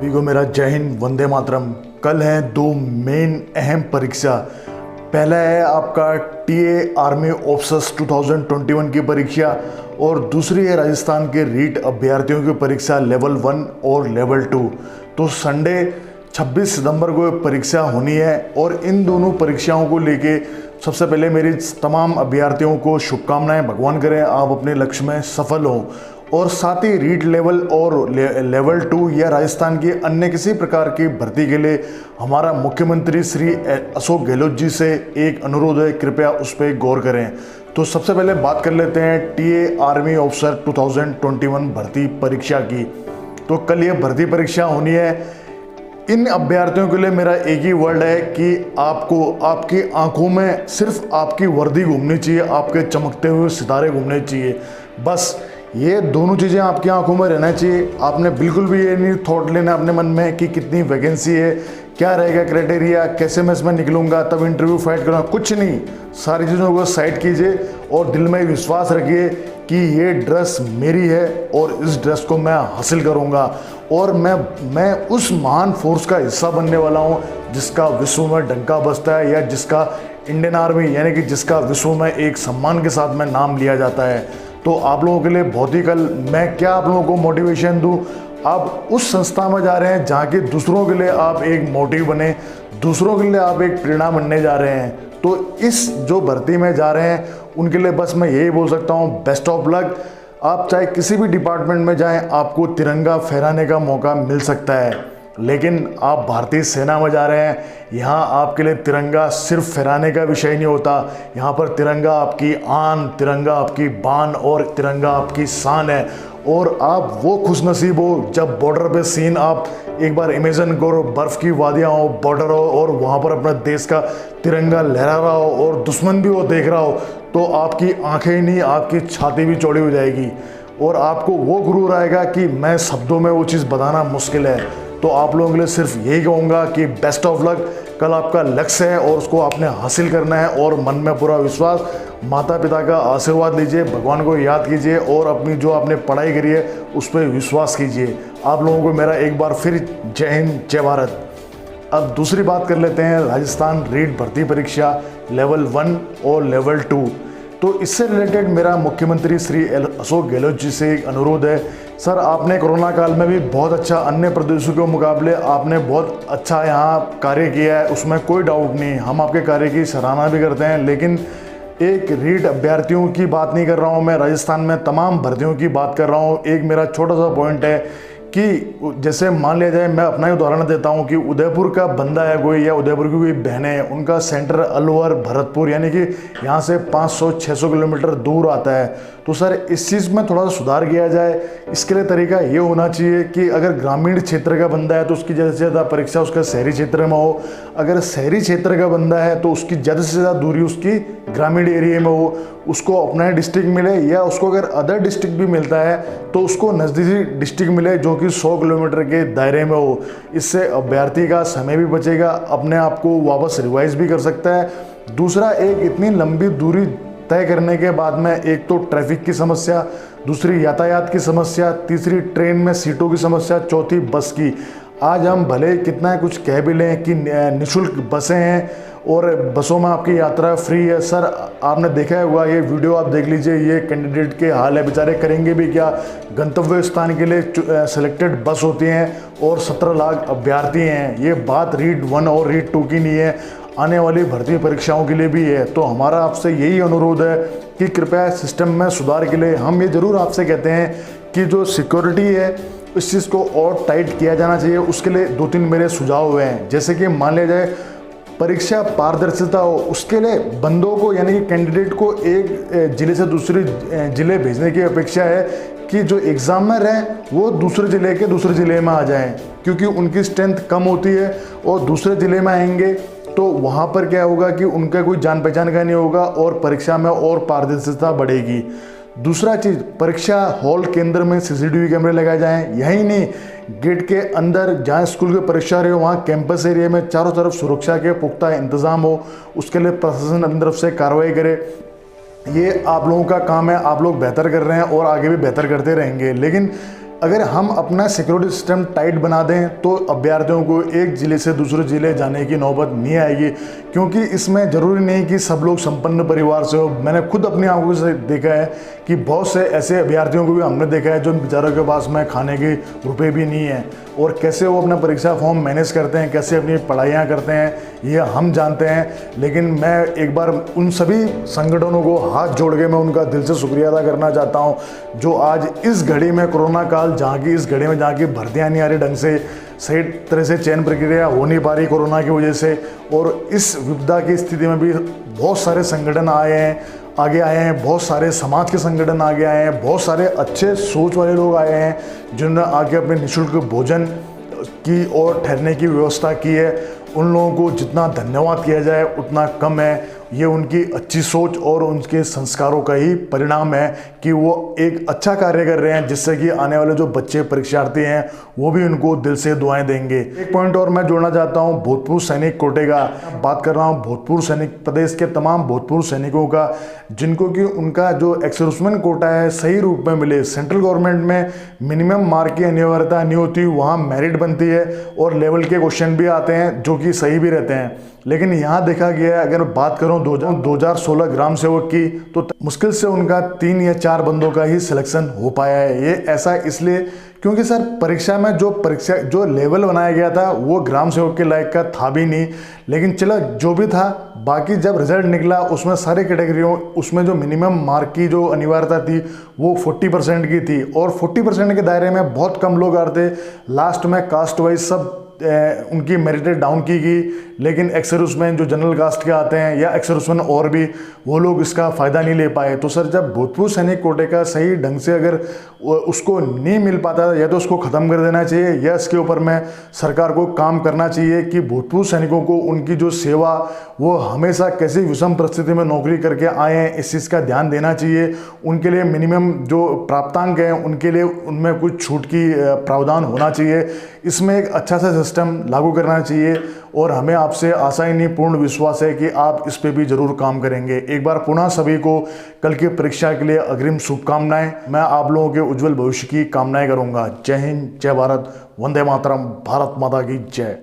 सभी को मेरा जय हिंद, वंदे मातरम। कल हैं दो मेन अहम परीक्षा। पहला है आपका टीए आर्मी ऑफिसर्स 2021 की परीक्षा और दूसरी है राजस्थान के रीट अभ्यर्थियों की परीक्षा लेवल 1 और लेवल 2। तो संडे 26 सितंबर को परीक्षा होनी है और इन दोनों परीक्षाओं को लेके सबसे पहले मेरी तमाम अभ्यर्थियों को शुभकामनाएं। भगवान करें आप अपने लक्ष्य में सफल हों। और साथ ही रीट लेवल और लेवल 2 या राजस्थान की अन्य किसी प्रकार की भर्ती के लिए हमारा मुख्यमंत्री श्री अशोक गहलोत जी से एक अनुरोध है, कृपया उस पर गौर करें। तो सबसे पहले बात कर लेते हैं टीए आर्मी ऑफिसर 2021 भर्ती परीक्षा की। तो कल ये भर्ती परीक्षा होनी है। इन अभ्यर्थियों के लिए मेरा एक ही वर्ड है कि आपको आपकी आंखों में सिर्फ आपकी वर्दी घूमनी चाहिए, आपके चमकते हुए सितारे घूमने चाहिए। बस ये दोनों चीज़ें आपकी आंखों में रहना चाहिए। आपने बिल्कुल भी ये नहीं थॉट लेना अपने मन में कि कितनी वैकेंसी है, क्या रहेगा क्राइटेरिया, कैसे मैं इसमें निकलूंगा, तब इंटरव्यू फाइट करूँगा, कुछ नहीं। सारी चीज़ों को साइड कीजिए और दिल में विश्वास रखिए कि ये ड्रेस मेरी है और इस ड्रेस को मैं हासिल करूँगा और मैं उस महान फोर्स का हिस्सा बनने वाला हूँ जिसका विश्व में डंका बजता है, या जिसका इंडियन आर्मी यानी कि जिसका विश्व में एक सम्मान के साथ में नाम लिया जाता है। तो आप लोगों के लिए बहुत ही कल मैं क्या आप लोगों को मोटिवेशन दूं। आप उस संस्था में जा रहे हैं जहाँ के दूसरों के लिए आप एक मोटिव बने, दूसरों के लिए आप एक प्रेरणा बनने जा रहे हैं। तो इस जो भर्ती में जा रहे हैं उनके लिए बस मैं यही बोल सकता हूँ, बेस्ट ऑफ लक। आप चाहे किसी भी डिपार्टमेंट में जाएं, आपको तिरंगा फहराने का मौका मिल सकता है। लेकिन आप भारतीय सेना में जा रहे हैं, यहाँ आपके लिए तिरंगा सिर्फ फहराने का विषय नहीं होता। यहाँ पर तिरंगा आपकी आन, तिरंगा आपकी बान और तिरंगा आपकी शान है। और आप वो खुशनसीब हो जब बॉर्डर पे सीन आप एक बार इमेजिन करो, बर्फ़ की वादियाँ हो, बॉर्डर हो और वहाँ पर अपने देश का तिरंगा लहरा रहा हो और दुश्मन भी वो देख रहा हो, तो आपकी आंखें ही नहीं, आपकी छाती भी चौड़ी हो जाएगी और आपको वो गुरूर आएगा कि मैं शब्दों में वो चीज़ बताना मुश्किल है। तो आप लोगों के लिए सिर्फ यही कहूँगा कि बेस्ट ऑफ लक। कल आपका लक्ष्य है और उसको आपने हासिल करना है और मन में पूरा विश्वास, माता पिता का आशीर्वाद लीजिए, भगवान को याद कीजिए और अपनी जो आपने पढ़ाई करी है उस पर विश्वास कीजिए। आप लोगों को मेरा एक बार फिर जय हिंद, जय भारत। अब दूसरी बात कर लेते हैं राजस्थान रीट भर्ती परीक्षा लेवल 1 और लेवल 2। तो इससे रिलेटेड मेरा मुख्यमंत्री श्री अशोक गहलोत जी से एक अनुरोध है। सर, आपने कोरोना काल में भी बहुत अच्छा, अन्य प्रदेशों के मुकाबले आपने बहुत अच्छा यहाँ कार्य किया है, उसमें कोई डाउट नहीं। हम आपके कार्य की सराहना भी करते हैं। लेकिन एक रीट अभ्यर्थियों की बात नहीं कर रहा हूँ मैं, राजस्थान में तमाम भर्तियों की बात कर रहा हूँ। एक मेरा छोटा सा पॉइंट है कि जैसे मान लिया जाए, मैं अपना ही उदाहरण देता हूँ कि उदयपुर का बंदा है कोई, या उदयपुर की कोई बहनें हैं, उनका सेंटर अलवर भरतपुर यानी कि यहाँ से 500-600 किलोमीटर दूर आता है। तो सर, इस चीज़ में थोड़ा सा सुधार किया जाए। इसके लिए तरीका ये होना चाहिए कि अगर ग्रामीण क्षेत्र का बंदा है तो उसकी ज़्यादा से ज़्यादा परीक्षा उसका शहरी क्षेत्र में हो। अगर शहरी क्षेत्र का बंदा है तो उसकी ज़्यादा से ज़्यादा दूरी उसकी ग्रामीण एरिया में हो, उसको अपना डिस्ट्रिक्ट मिले, या उसको अगर अदर डिस्ट्रिक्ट भी मिलता है तो उसको नज़दीकी डिस्ट्रिक्ट मिले जो कि 100 किलोमीटर के दायरे में हो। इससे अभ्यर्थी का समय भी बचेगा, अपने आप को वापस रिवाइज भी कर सकता है। दूसरा, एक इतनी लंबी दूरी तय करने के बाद में एक तो ट्रैफिक की समस्या, दूसरी यातायात की समस्या, तीसरी ट्रेन में सीटों की समस्या, चौथी बस की। आज हम भले कितना कुछ कह भी लें कि निःशुल्क बसें हैं और बसों में आपकी यात्रा फ्री है। सर, आपने देखा होगा, ये वीडियो आप देख लीजिए, ये कैंडिडेट के हाल है, बेचारे करेंगे भी क्या। गंतव्य स्थान के लिए सेलेक्टेड बस होती हैं और 17 लाख अभ्यर्थी हैं। ये बात रीट 1 और रीट 2 की नहीं है, आने वाली भर्ती परीक्षाओं के लिए भी है। तो हमारा आपसे यही अनुरोध है कि कृपया सिस्टम में सुधार के लिए हम ये ज़रूर आपसे कहते हैं कि जो सिक्योरिटी है इस चीज़ को और टाइट किया जाना चाहिए। उसके लिए 2-3 मेरे सुझाव हुए हैं। जैसे कि मान लिया जाए परीक्षा पारदर्शिता हो, उसके लिए बंदों को यानी कि कैंडिडेट को एक ज़िले से दूसरे ज़िले भेजने की अपेक्षा है कि जो एग्ज़ामर हैं वो दूसरे ज़िले के दूसरे ज़िले में आ जाएं, क्योंकि उनकी स्ट्रेंथ कम होती है और दूसरे ज़िले में आएंगे तो वहाँ पर क्या होगा कि उनका कोई जान पहचान का नहीं होगा और परीक्षा में और पारदर्शिता बढ़ेगी। दूसरा चीज़, परीक्षा हॉल केंद्र में सीसीटीवी कैमरे लगाए जाएं। यही नहीं, गेट के अंदर जहाँ स्कूल की परीक्षा रही हो वहाँ कैंपस एरिया में चारों तरफ सुरक्षा के पुख्ता इंतज़ाम हो, उसके लिए प्रशासन अपनी तरफ से कार्रवाई करे। ये आप लोगों का काम है, आप लोग बेहतर कर रहे हैं और आगे भी बेहतर करते रहेंगे। लेकिन अगर हम अपना सिक्योरिटी सिस्टम टाइट बना दें तो अभ्यर्थियों को एक ज़िले से दूसरे ज़िले जाने की नौबत नहीं आएगी, क्योंकि इसमें ज़रूरी नहीं कि सब लोग संपन्न परिवार से हो। मैंने खुद अपनी आंखों से देखा है कि बहुत से ऐसे अभ्यर्थियों को भी हमने देखा है जो बेचारों के पास में खाने के रुपए भी नहीं है, और कैसे वो अपना परीक्षा फॉर्म मैनेज करते हैं, कैसे अपनी पढ़ाइयाँ करते हैं, ये हम जानते हैं। लेकिन मैं एक बार उन सभी संगठनों को हाथ जोड़ के मैं उनका दिल से शुक्रिया अदा करना चाहता हूँ जो आज इस घड़ी में, कोरोना काल जहाँ की इस घड़ी में, जहाँ की भर्तियाँ नहीं आ रही ढंग से, सही तरह से चयन प्रक्रिया हो नहीं पा रही कोरोना की वजह से, और इस विपदा की स्थिति में भी बहुत सारे संगठन आगे आए हैं, बहुत सारे समाज के संगठन आगे आए हैं, बहुत सारे अच्छे सोच वाले लोग आए हैं जिन्होंने आके अपने निःशुल्क भोजन की और ठहरने की व्यवस्था की है। उन लोगों को जितना धन्यवाद किया जाए उतना कम है। ये उनकी अच्छी सोच और उनके संस्कारों का ही परिणाम है कि वो एक अच्छा कार्य कर रहे हैं, जिससे कि आने वाले जो बच्चे परीक्षार्थी हैं वो भी उनको दिल से दुआएं देंगे। एक पॉइंट और मैं जोड़ना चाहता हूँ भूतपूर्व सैनिक कोटे का। बात कर रहा हूँ भूतपूर्व सैनिक, प्रदेश के तमाम भूतपूर्व सैनिकों का, जिनको कि उनका जो एक्स-सर्विसमैन कोटा है सही रूप में मिले। सेंट्रल गवर्नमेंट में मिनिमम मार्क की अनिवार्यता नहीं होती, वहाँ मेरिट बनती है और लेवल के क्वेश्चन भी आते हैं जो कि सही भी रहते हैं। लेकिन यहाँ देखा गया है, अगर बात करूँ 2016 ग्राम सेवक की, तो मुश्किल से उनका 3 या 4 बंदों का ही सिलेक्शन हो पाया है। ये ऐसा इसलिए क्योंकि सर परीक्षा में जो लेवल बनाया गया था वो ग्राम सेवक के लायक का था भी नहीं। लेकिन चलो जो भी था, बाकी जब रिजल्ट निकला उसमें सारे कैटेगरियों, उसमें जो मिनिमम मार्क की जो अनिवार्यता थी वो 40% की थी, और 40% के दायरे में बहुत कम लोग आ रहे थे। लास्ट में कास्ट वाइज सब उनकी मेरिट डाउन की गई, लेकिन एक्स-सर्विसमैन जो जनरल कास्ट के आते हैं या एक्स-सर्विसमैन और भी, वो लोग इसका फ़ायदा नहीं ले पाए। तो सर जब भूतपूर्व सैनिक कोटे का सही ढंग से अगर उसको नहीं मिल पाता, या तो उसको ख़त्म कर देना चाहिए या इसके ऊपर में सरकार को काम करना चाहिए कि भूतपूर्व सैनिकों को उनकी जो सेवा, वो हमेशा कैसी विषम परिस्थिति में नौकरी करके आए हैं, इस चीज़ का ध्यान देना चाहिए। उनके लिए मिनिमम जो प्राप्तांक हैं उनके लिए उनमें कुछ छूट की प्रावधान होना चाहिए। इसमें एक अच्छा सा सिस्टम लागू करना चाहिए, और हमें आपसे आशा ही नहीं पूर्ण विश्वास है कि आप इस पे भी जरूर काम करेंगे। एक बार पुनः सभी को कल की परीक्षा के लिए अग्रिम शुभकामनाएं। मैं आप लोगों के उज्जवल भविष्य की कामनाएं करूंगा। जय हिंद, जय भारत, वंदे मातरम, भारत माता की जय।